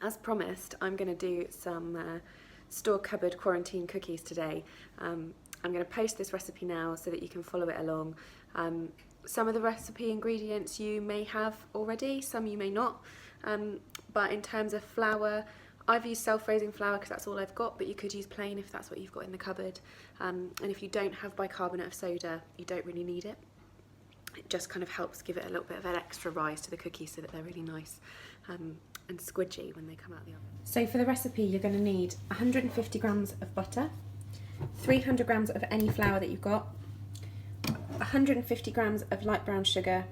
As promised, I'm going to do some store cupboard quarantine cookies today. I'm going to post this recipe now so that you can follow it along. Some of the recipe ingredients you may have already, some you may not. But in terms of flour, I've used self-raising flour because that's all I've got, but you could use plain if that's what you've got in the cupboard. And if you don't have bicarbonate of soda, you don't really need it. It just kind of helps give it a little bit of an extra rise to the cookies so that they're really nice and squidgy when they come out of the oven. So for the recipe, you're going to need 150 grams of butter, 300 grams of any flour that you've got, 150 grams of light brown sugar,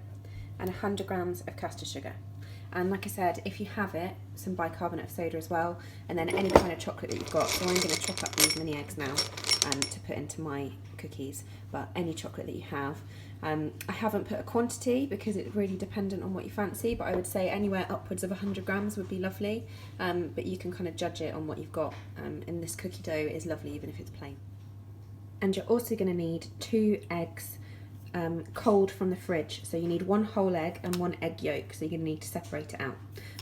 and 100 grams of caster sugar. And like I said, if you have it, some bicarbonate of soda as well, and then any kind of chocolate that you've got. So I'm going to chop up these mini eggs now to put into my cookies, but any chocolate that you have. I haven't put a quantity because it's really dependent on what you fancy, but I would say anywhere upwards of 100 grams would be lovely, but you can kind of judge it on what you've got, and this cookie dough is lovely even if it's plain. And you're also going to need 2 eggs cold from the fridge, so you need 1 whole egg and 1 egg yolk, so you're going to need to separate it out.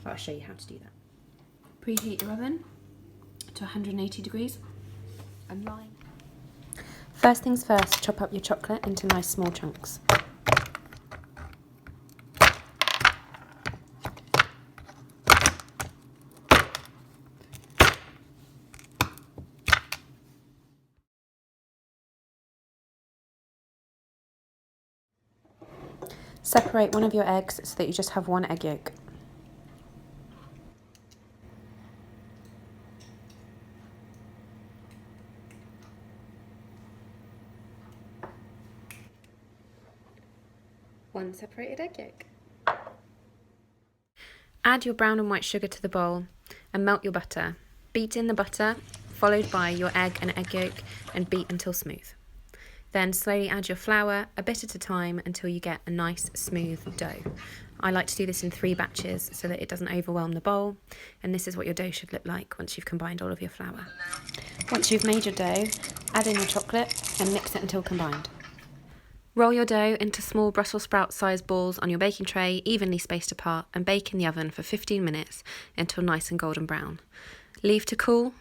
But I'll show you how to do that. Preheat your oven to 180 degrees and line. First things first, chop up your chocolate into nice small chunks. Separate one of your eggs so that you just have 1 egg yolk. One separated egg yolk. Add your brown and white sugar to the bowl and melt your butter. Beat in the butter, followed by your egg and egg yolk, and beat until smooth. Then slowly add your flour, a bit at a time, until you get a nice smooth dough. I like to do this in 3 batches so that it doesn't overwhelm the bowl, and this is what your dough should look like once you've combined all of your flour. Once you've made your dough, add in your chocolate and mix it until combined. Roll your dough into small Brussels sprout sized balls on your baking tray, evenly spaced apart, and bake in the oven for 15 minutes until nice and golden brown. Leave to cool,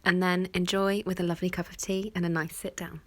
and then enjoy with a lovely cup of tea and a nice sit down.